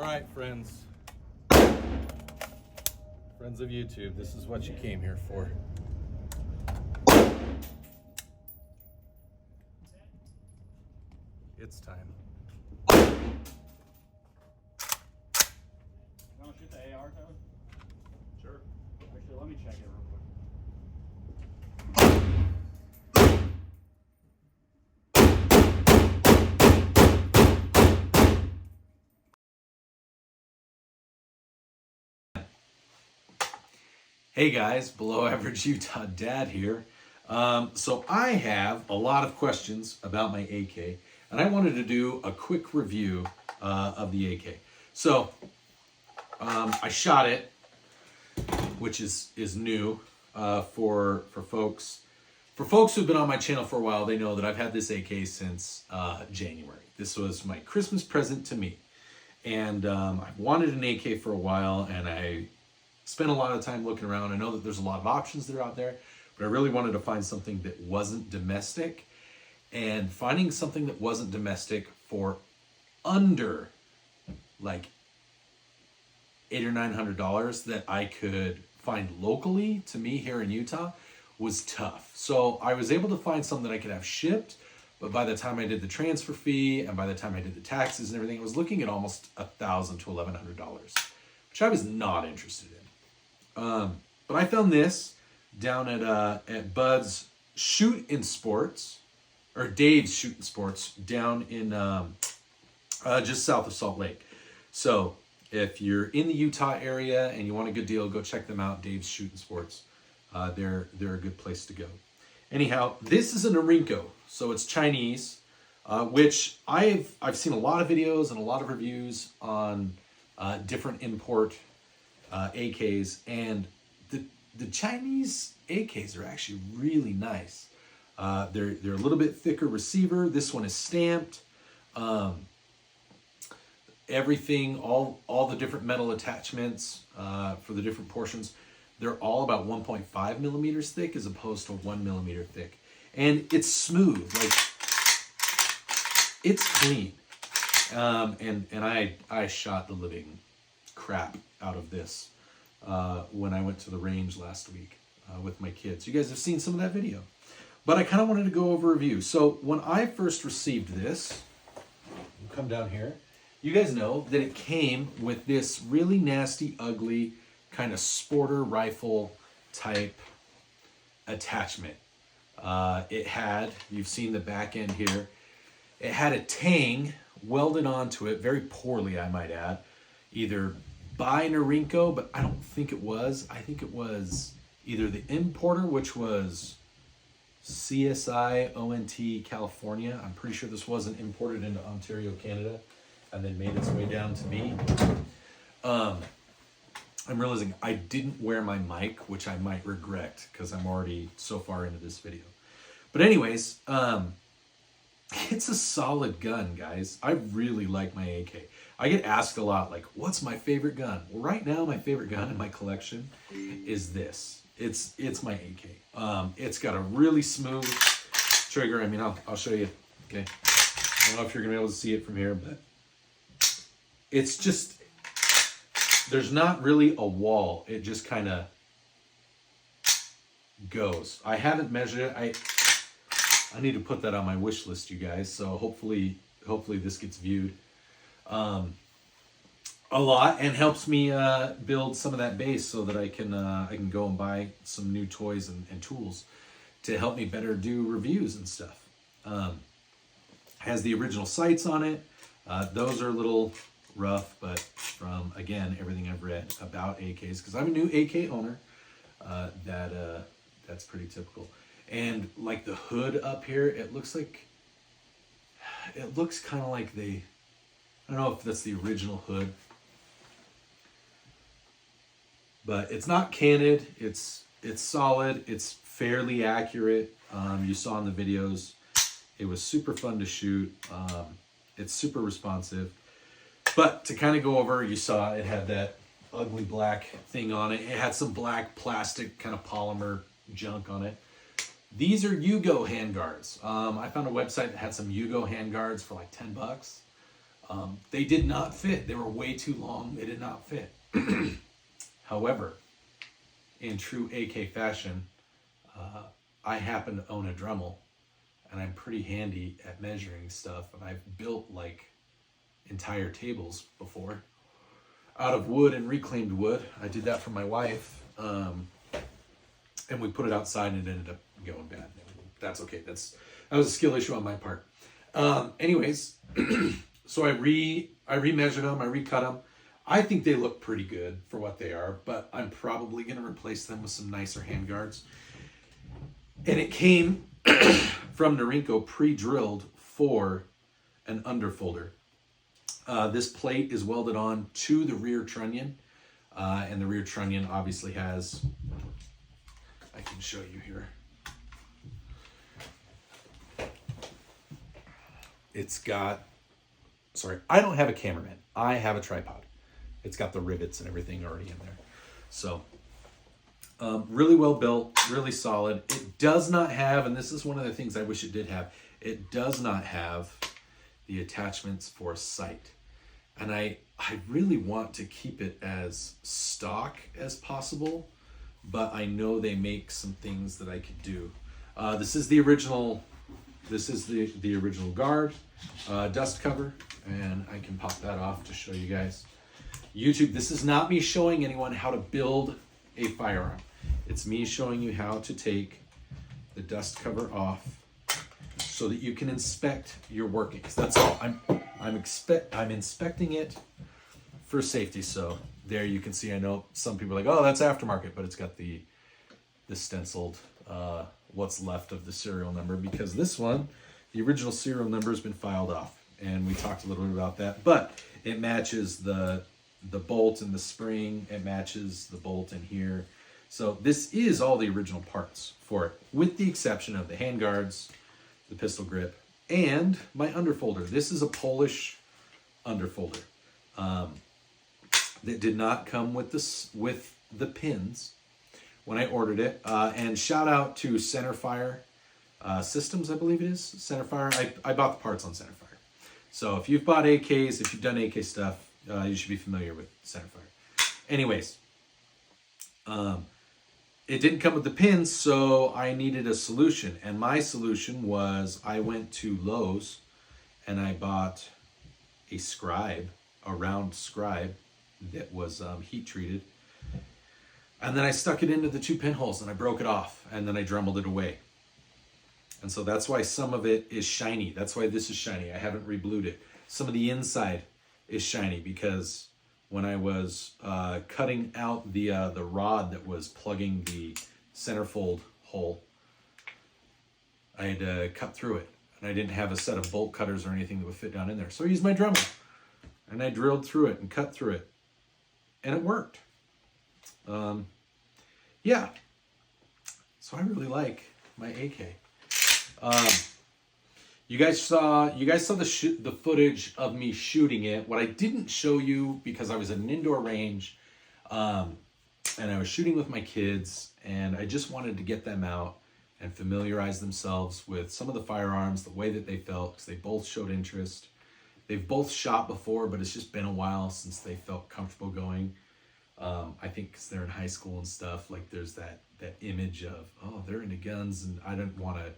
right, friends of YouTube, this is what you came here for. It's time. You want to shoot the AR, Tyler? Sure. Actually, let me check it real quick. Hey guys, Below Average Utah Dad here. So I have a lot of questions about my AK, and I wanted to do a quick review of the AK. So I shot it, which is new for folks. For folks who've been on my channel for a while, they know that I've had this AK since January. This was my Christmas present to me, and I've wanted an AK for a while, and I spent a lot of time looking around. I know that there's a lot of options that are out there, but I really wanted to find something that wasn't domestic, and finding something that wasn't domestic for under like $800 or $900 that I could find locally to me here in Utah was tough. So I was able to find something that I could have shipped, but by the time I did the transfer fee and by the time I did the taxes and everything, I was looking at almost $1,000 to $1,100, which I was not interested in. But I found this down at Bud's Shoot-In Sports, or Dave's Shoot-In Sports, down in just south of Salt Lake. So if you're in the Utah area and you want a good deal, go check them out. Dave's Shoot-In Sports. They're a good place to go. Anyhow, this is a Norinco, so it's Chinese, which I've seen a lot of videos and a lot of reviews on different import AKs, and the Chinese AKs are actually really nice. They're a little bit thicker receiver. This one is stamped. Everything, all the different metal attachments for the different portions, they're all about 1.5 millimeters thick as opposed to 1 millimeter thick, and it's smooth, like it's clean. And I shot the living crap out of this when I went to the range last week with my kids. You guys have seen some of that video, but I kind of wanted to go over a review. So when I first received this, come down here, you guys know that it came with this really nasty, ugly kind of sporter rifle type attachment. It had, you've seen the back end here, it had a tang welded onto it, very poorly I might add, either by Norinco, but I don't think it was. I think it was either the importer, which was CSI ONT California. I'm pretty sure this wasn't imported into Ontario, Canada, and then made its way down to me. I'm realizing I didn't wear my mic, which I might regret because I'm already so far into this video. But anyways, it's a solid gun, guys. I really like my AK. I get asked a lot, like, what's my favorite gun? Well, right now, my favorite gun in my collection is this. It's my AK. It's got a really smooth trigger. I mean, I'll show you. Okay. I don't know if you're gonna be able to see it from here, but it's just, there's not really a wall. It just kind of goes. I haven't measured it. I need to put that on my wish list, you guys. So hopefully this gets viewed a lot and helps me build some of that base so that I can go and buy some new toys and tools to help me better do reviews and stuff. Has the original sights on it. Those are a little rough, but from, again, everything I've read about AKs, because I'm a new AK owner, that's pretty typical. And like the hood up here, it looks kind of like I don't know if that's the original hood, but it's not canted. It's solid. It's fairly accurate. You saw in the videos, it was super fun to shoot. It's super responsive. But to kind of go over, you saw it had that ugly black thing on it. It had some black plastic kind of polymer junk on it. These are Yugo handguards. I found a website that had some Yugo handguards for like $10. They did not fit. They were way too long. They did not fit. However, in true AK fashion, I happen to own a Dremel, and I'm pretty handy at measuring stuff. And I've built like entire tables before out of wood and reclaimed wood. I did that for my wife, and we put it outside, and it ended up going bad. That's okay. That was a skill issue on my part. Anyways, so I remeasured them. I recut them. I think they look pretty good for what they are, but I'm probably going to replace them with some nicer handguards. And it came from Norinco pre-drilled for an underfolder. This plate is welded on to the rear trunnion, and the rear trunnion obviously has, I can show you here. It's got, sorry, I don't have a cameraman. I have a tripod. It's got the rivets and everything already in there. So, really well built, really solid. It does not have, and this is one of the things I wish it did have, it does not have the attachments for sight. And I really want to keep it as stock as possible, but I know they make some things that I could do. This is the original guard, dust cover, and I can pop that off to show you guys. YouTube, this is not me showing anyone how to build a firearm. It's me showing you how to take the dust cover off so that you can inspect your workings. That's all. I'm inspecting it for safety. So there you can see, I know some people are like, oh, that's aftermarket, but it's got the stenciled what's left of the serial number, because this one, the original serial number has been filed off, and we talked a little bit about that, but it matches the bolt and the spring. It matches the bolt in here. So this is all the original parts for it, with the exception of the handguards, the pistol grip, and my underfolder. This is a Polish underfolder that did not come with the pins when I ordered it. And shout out to Centerfire Systems, I believe it is. Centerfire. I bought the parts on Centerfire. So if you've bought AKs, if you've done AK stuff, you should be familiar with Centerfire. Anyways, it didn't come with the pins, so I needed a solution. And my solution was I went to Lowe's and I bought a scribe, a round scribe that was heat treated. And then I stuck it into the 2 pinholes and I broke it off, and then I dremeled it away. And so that's why some of it is shiny. That's why this is shiny. I haven't reblued it. Some of the inside is shiny because when I was cutting out the rod that was plugging the centerfold hole, I had to cut through it, and I didn't have a set of bolt cutters or anything that would fit down in there. So I used my Dremel, and I drilled through it and cut through it, and it worked. Yeah. So I really like my AK. You guys saw the footage of me shooting it. What I didn't show you, because I was at an indoor range, and I was shooting with my kids, and I just wanted to get them out and familiarize themselves with some of the firearms, the way that they felt, because they both showed interest. They've both shot before, but it's just been a while since they felt comfortable going. I think because they're in high school and stuff, like there's that image of, oh, they're into guns, and I don't want to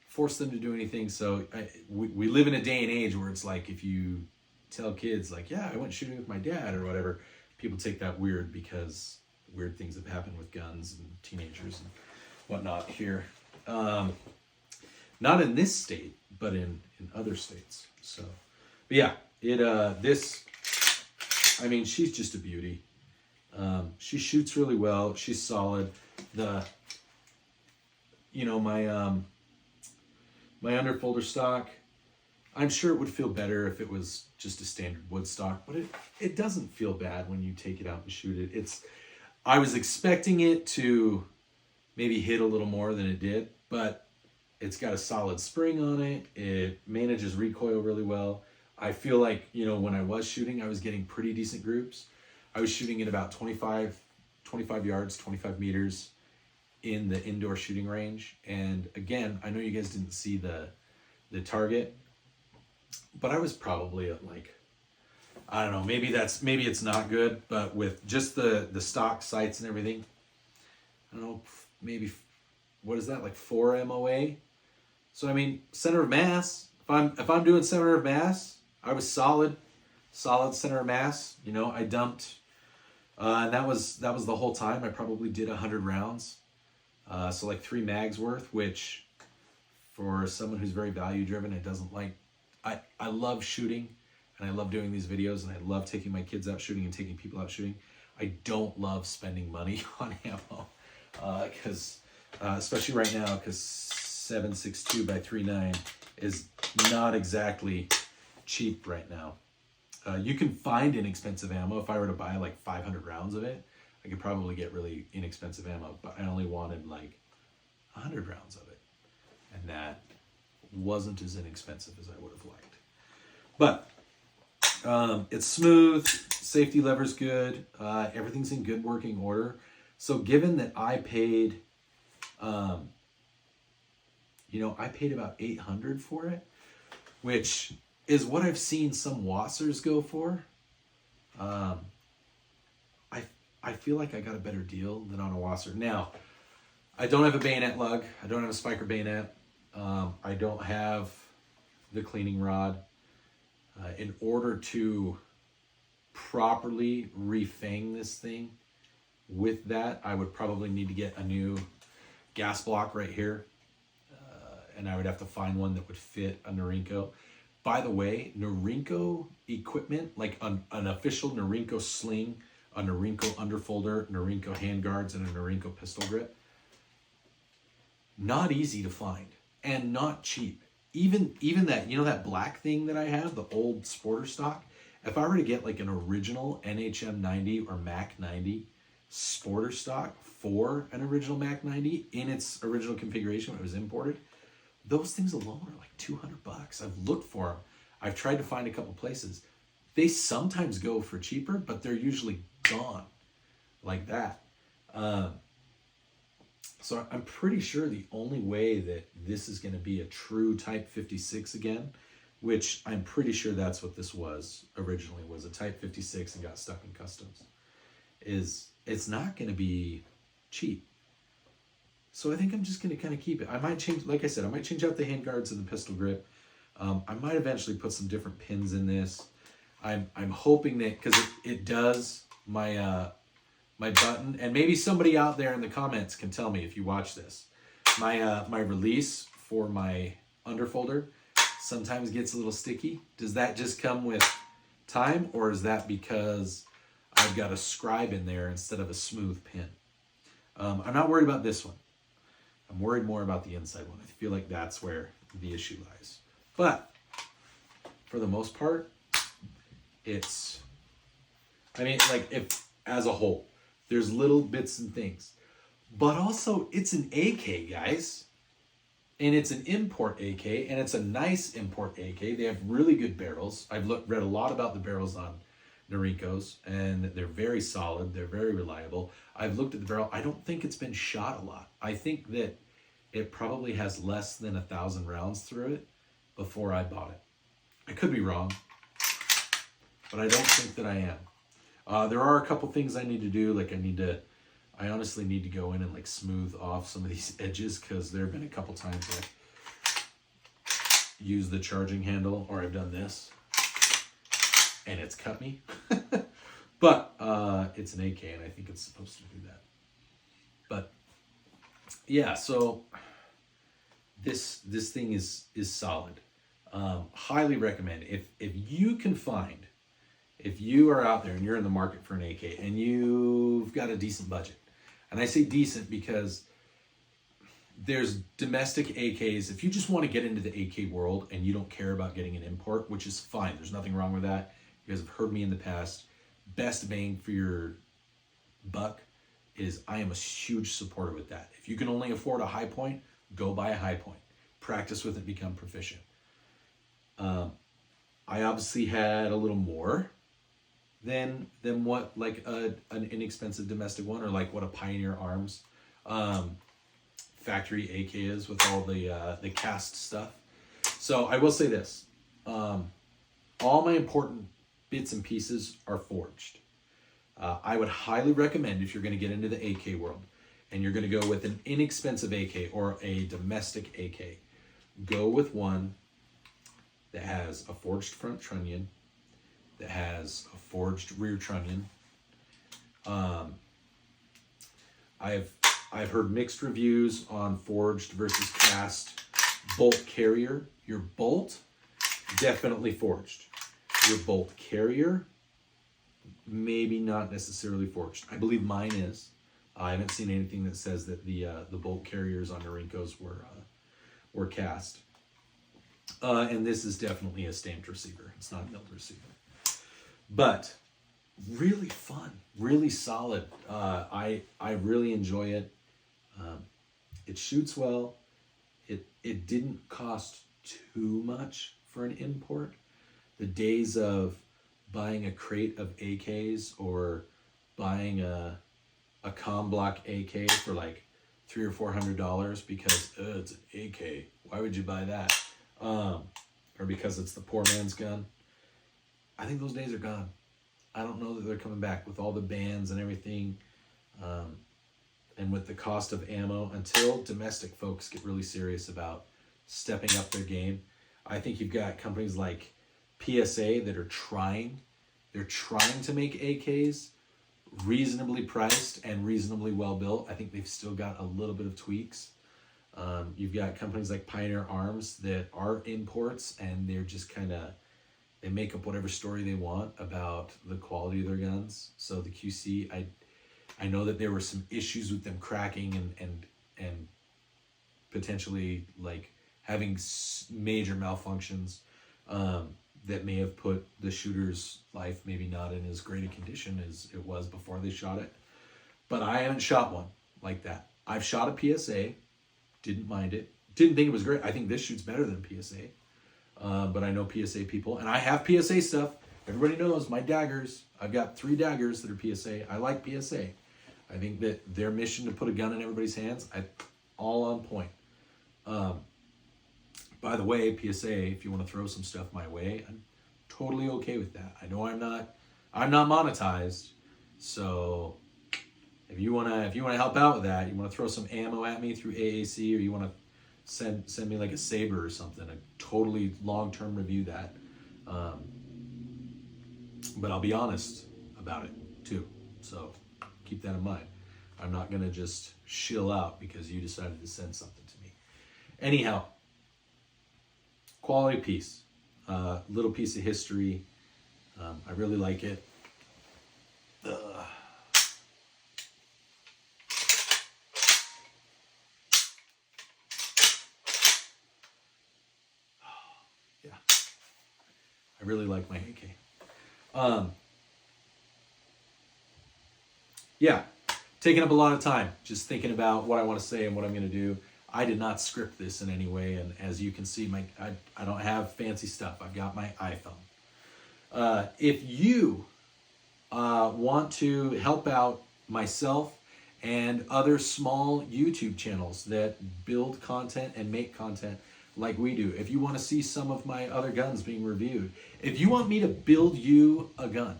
force them to do anything. So we live in a day and age where it's like, if you tell kids like, yeah, I went shooting with my dad or whatever, people take that weird, because weird things have happened with guns and teenagers and whatnot here. Not in this state, but in other states. So, but yeah, I mean, she's just a beauty. She shoots really well. She's solid. My underfolder stock, I'm sure it would feel better if it was just a standard wood stock, but it doesn't feel bad when you take it out and shoot it. I was expecting it to maybe hit a little more than it did, but it's got a solid spring on it. It manages recoil really well. I feel like, when I was shooting, I was getting pretty decent groups. I was shooting at about 25 yards, 25 meters in the indoor shooting range. And again, I know you guys didn't see the target, but I was probably at like 30 yards, 30 meters. And I was shooting at about 25 yards, 25 meters in the indoor shooting range. And again, I know you guys didn't see the target, but I was probably at like 30 I don't know, maybe it's not good, but with just the stock sights and everything, I don't know, maybe, what is that, like 4 MOA? So I mean, center of mass, if I'm doing center of mass, I was solid center of mass. You know, I dumped, and that was the whole time. I probably did 100 rounds, so like 3 mags worth, which for someone who's very value driven and doesn't like, I love shooting and I love doing these videos and I love taking my kids out shooting and taking people out shooting. I don't love spending money on ammo, because especially right now, because 7.62 by 3.9 is not exactly cheap right now. You can find inexpensive ammo. If I were to buy like 500 rounds of it, I could probably get really inexpensive ammo, but I only wanted like 100 rounds of it. And that wasn't as inexpensive as I would have liked. But it's smooth, safety lever's good, everything's in good working order. So given that I paid, I paid about 800 for it, which is what I've seen some Wassers go for. I feel like I got a better deal than on a Wasser. Now, I don't have a bayonet lug. I don't have a spiker bayonet. I don't have the cleaning rod. In order to properly refang this thing with that, I would probably need to get a new gas block right here. And I would have to find one that would fit a Norinco. By the way, Norinco equipment, like an official Norinco sling, a Norinco underfolder, Norinco handguards, and a Norinco pistol grip, not easy to find and not cheap. Even that, that black thing that I have, the old Sporter stock, if I were to get like an original NHM 90 or Mac 90 Sporter stock for an original Mac 90 in its original configuration when it was imported, those things alone are like $200. I've looked for them. I've tried to find a couple places. They sometimes go for cheaper, but they're usually gone like that. So I'm pretty sure the only way that this is going to be a true Type 56 again, which I'm pretty sure that's what this was originally, was a Type 56 and got stuck in customs, is it's not going to be cheap. So I think I'm just going to kind of keep it. I might change, like I said, I might change out the handguards and the pistol grip. I might eventually put some different pins in this. I'm hoping that, because it does my my button, and maybe somebody out there in the comments can tell me if you watch this. My release for my underfolder sometimes gets a little sticky. Does that just come with time, or is that because I've got a scribe in there instead of a smooth pin? I'm not worried about this one. I'm worried more about the inside one. I feel like that's where the issue lies. But for the most part, it's, if as a whole, there's little bits and things. But also, it's an AK, guys. And it's an import AK, and it's a nice import AK. They have really good barrels. I've read a lot about the barrels on Norincos, and they're very solid. They're very reliable. I've looked at the barrel. I don't think it's been shot a lot. I think that it probably has less than 1,000 rounds through it before I bought it. I could be wrong, but I don't think that I am. There are a couple things I need to do. Like I honestly need to go in and like smooth off some of these edges, because there have been a couple times I've used the charging handle, or I've done this and it's cut me. But it's an AK, and I think it's supposed to do that. But yeah, so this thing is solid. Highly recommend. If you can find, if you are out there and you're in the market for an AK and you've got a decent budget, and I say decent because there's domestic AKs. If you just want to get into the AK world and you don't care about getting an import, which is fine, there's nothing wrong with that. You guys have heard me in the past. Best bang for your buck is, I am a huge supporter with that. If you can only afford a high point, go buy a high point. Practice with it, become proficient. I obviously had a little more than what like an inexpensive domestic one, or like what a Pioneer Arms factory AK is with all the cast stuff. So I will say this: all my important bits and pieces are forged. I would highly recommend, if you're going to get into the AK world and you're going to go with an inexpensive AK or a domestic AK, go with one that has a forged front trunnion, that has a forged rear trunnion. I've heard mixed reviews on forged versus cast bolt carrier. Your bolt, definitely forged. Your bolt carrier, maybe not necessarily forged. I believe mine is. I haven't seen anything that says that the bolt carriers on Norincos were cast. And this is definitely a stamped receiver. It's not a milled receiver. But really fun, really solid. I really enjoy it. It shoots well. It didn't cost too much for an import. The days of buying a crate of AKs or buying a com block AK for like $300 or $400 because it's an AK. Why would you buy that? Or because it's the poor man's gun. I think those days are gone. I don't know that they're coming back with all the bans and everything, and with the cost of ammo. Until domestic folks get really serious about stepping up their game, I think you've got companies like PSA that are trying. They're trying to make AKs reasonably priced and reasonably well built. I think they've still got a little bit of tweaks. You've got companies like Pioneer Arms that are imports, and they're just kind of, they make up whatever story they want about the quality of their guns. So the QC, I know that there were some issues with them cracking and potentially like having major malfunctions that may have put the shooter's life maybe not in as great a condition as it was before they shot it. But I haven't shot one like that. I've shot a PSA, didn't mind it, didn't think it was great. I think this shoots better than PSA. But I know PSA people, and I have PSA stuff. Everybody knows my daggers. I've got 3 daggers that are PSA. I like PSA. I think that their mission to put a gun in everybody's hands, all on point. By the way, PSA, if you want to throw some stuff my way, I'm totally okay with that. I know I'm not monetized, so if you wanna help out with that, you want to throw some ammo at me through AAC, or you want to send me like a saber or something, I totally long-term review that. But I'll be honest about it too, so keep that in mind. I'm not gonna just shill out because you decided to send something to me. Anyhow, quality piece, little piece of history. I really like it. Yeah, I really like my AK. Yeah, taking up a lot of time just thinking about what I want to say and what I'm going to do. I did not script this in any way, and as you can see, I don't have fancy stuff. I've got my iPhone. If you want to help out myself and other small YouTube channels that build content and make content like we do, if you want to see some of my other guns being reviewed, if you want me to build you a gun,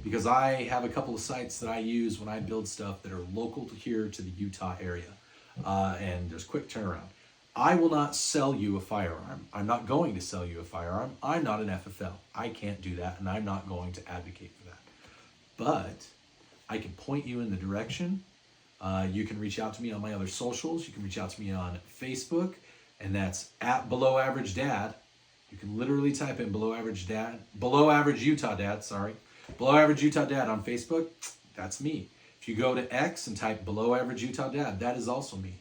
because I have a couple of sites that I use when I build stuff that are local to here to the Utah area, and there's quick turnaround. I will not sell you a firearm. I'm not going to sell you a firearm. I'm not an FFL. I can't do that, and I'm not going to advocate for that. But I can point you in the direction. You can reach out to me on my other socials. You can reach out to me on Facebook, and that's at Below Average Dad. You can literally type in Below Average Utah Dad, sorry. Below Average Utah Dad on Facebook, that's me. If you go to X and type Below Average Utah Dad, that is also me.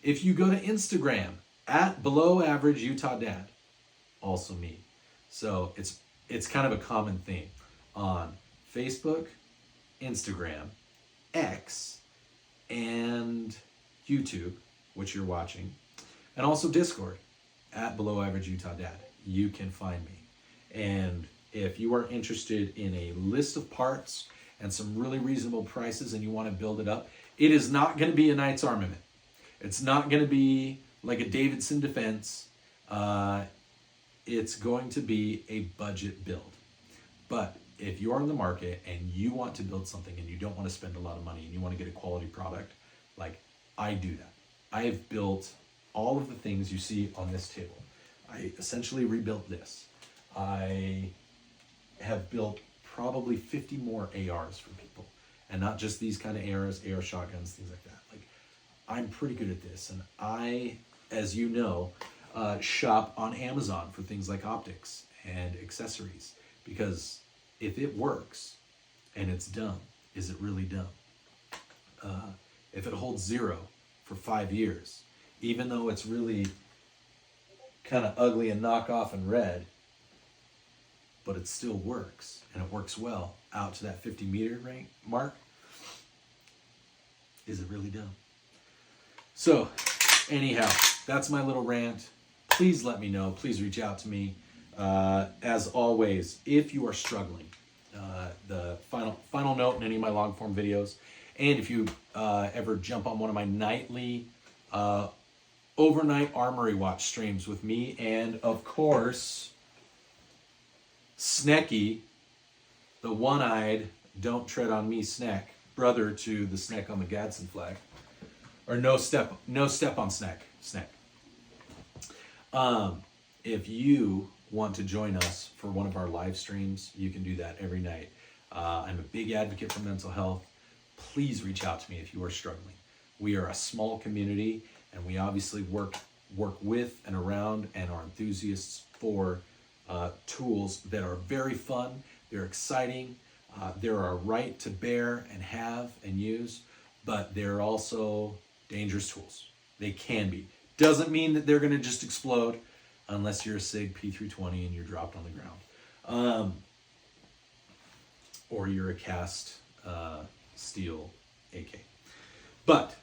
If you go to Instagram, at Below Average Utah Dad, also me. So it's kind of a common theme on Facebook, Instagram, X, and YouTube, which you're watching, and also Discord, at Below Average Utah Dad. You can find me. And if you are interested in a list of parts and some really reasonable prices and you want to build it up, it is not going to be a Knight's Armament. It's not going to be like a Davidson Defense. It's going to be a budget build. But if you are in the market and you want to build something and you don't want to spend a lot of money and you want to get a quality product, like I do that. I have built all of the things you see on this table. I essentially rebuilt this. I have built probably 50 more ARs for people, and not just these kind of ARs, AR shotguns, things like that. Like, I'm pretty good at this, and I, as you know, shop on Amazon for things like optics and accessories, because if it works and it's dumb, is it really dumb? If it holds 0 for 5 years, even though it's really kind of ugly and knockoff and red, but it still works, and it works well out to that 50-meter range mark, is it really dumb? So anyhow, that's my little rant. Please let me know. Please reach out to me. As always, if you are struggling, the final note in any of my long form videos, and if you ever jump on one of my nightly overnight armory watch streams with me, and of course Snecky, the one-eyed don't tread on me Sneck, brother to the Sneck on the Gadsden flag, or no step on Sneck. If you want to join us for one of our live streams, you can do that every night. I'm a big advocate for mental health. Please reach out to me if you are struggling. We are a small community, and we obviously work with and around and are enthusiasts for tools that are very fun, they're exciting, they're a right to bear and have and use, but they're also dangerous tools. They can be. Doesn't mean that they're going to just explode unless you're a SIG P320 and you're dropped on the ground. Or you're a cast steel AK. But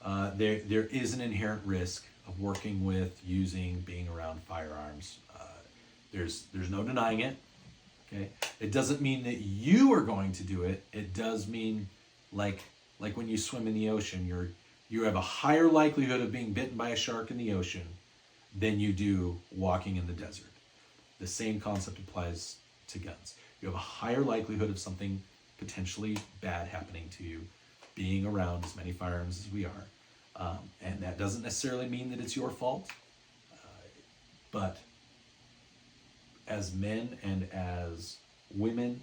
there is an inherent risk of working with, using, being around firearms. There's no denying it. Okay, it doesn't mean that you are going to do it. It does mean, like when you swim in the ocean, you have a higher likelihood of being bitten by a shark in the ocean than you do walking in the desert. The same concept applies to guns. You have a higher likelihood of something potentially bad happening to you being around as many firearms as we are. And that doesn't necessarily mean that it's your fault. But as men and as women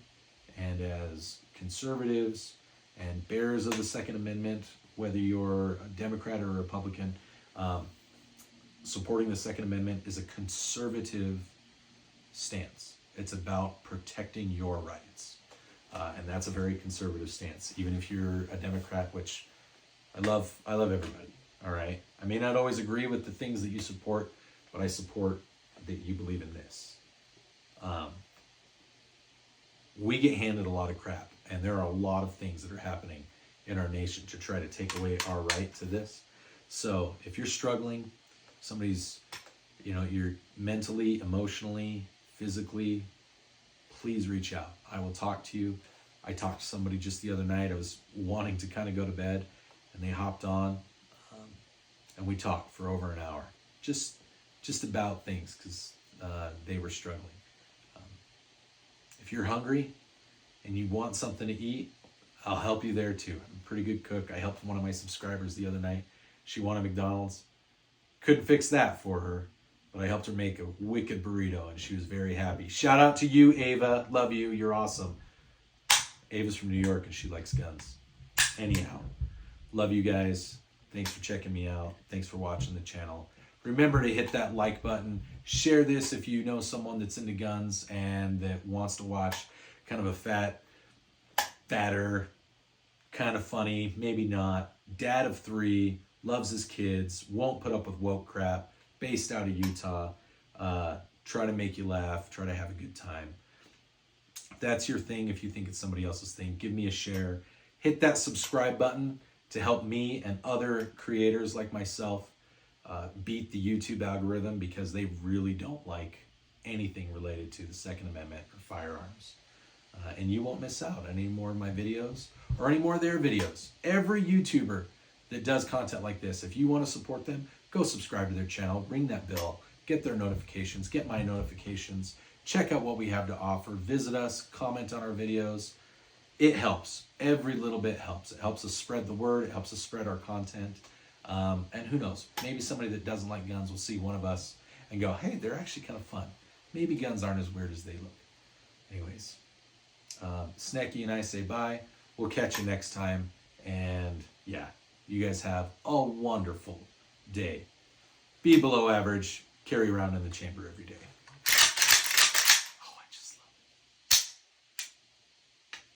and as conservatives and bearers of the Second Amendment, whether you're a Democrat or a Republican, supporting the Second Amendment is a conservative stance. It's about protecting your rights. And that's a very conservative stance, even if you're a Democrat, which I love everybody, all right? I may not always agree with the things that you support, but I support that you believe in this. We get handed a lot of crap, and there are a lot of things that are happening in our nation to try to take away our right to this. So if you're struggling, somebody's, you're mentally, emotionally, physically, please reach out. I will talk to you. I talked to somebody just the other night. I was wanting to kind of go to bed, and they hopped on, and we talked for over an hour, just about things, because they were struggling. If you're hungry and you want something to eat, I'll help you there too. I'm a pretty good cook. I helped one of my subscribers the other night. She wanted McDonald's. Couldn't fix that for her, but I helped her make a wicked burrito, and she was very happy. Shout out to you, Ava. Love you. You're awesome. Ava's from New York, and she likes guns. Anyhow, love you guys. Thanks for checking me out. Thanks for watching the channel. Remember to hit that like button. Share this if you know someone that's into guns and that wants to watch kind of a fatter, kind of funny, maybe not, dad of 3, loves his kids, won't put up with woke crap, based out of Utah, try to make you laugh, try to have a good time. If that's your thing, if you think it's somebody else's thing, give me a share. Hit that subscribe button to help me and other creators like myself beat the YouTube algorithm, because they really don't like anything related to the Second Amendment or firearms. And you won't miss out on any more of my videos or any more of their videos. Every YouTuber that does content like this, if you want to support them, go subscribe to their channel, ring that bell, get their notifications, get my notifications, check out what we have to offer. Visit us, comment on our videos. It helps. Every little bit helps. It helps us spread the word. It helps us spread our content. And who knows, maybe somebody that doesn't like guns will see one of us and go, hey, they're actually kind of fun. Maybe guns aren't as weird as they look. Anyways, Snecky and I say bye. We'll catch you next time. And yeah, you guys have a wonderful day. Be below average. Carry around in the chamber every day.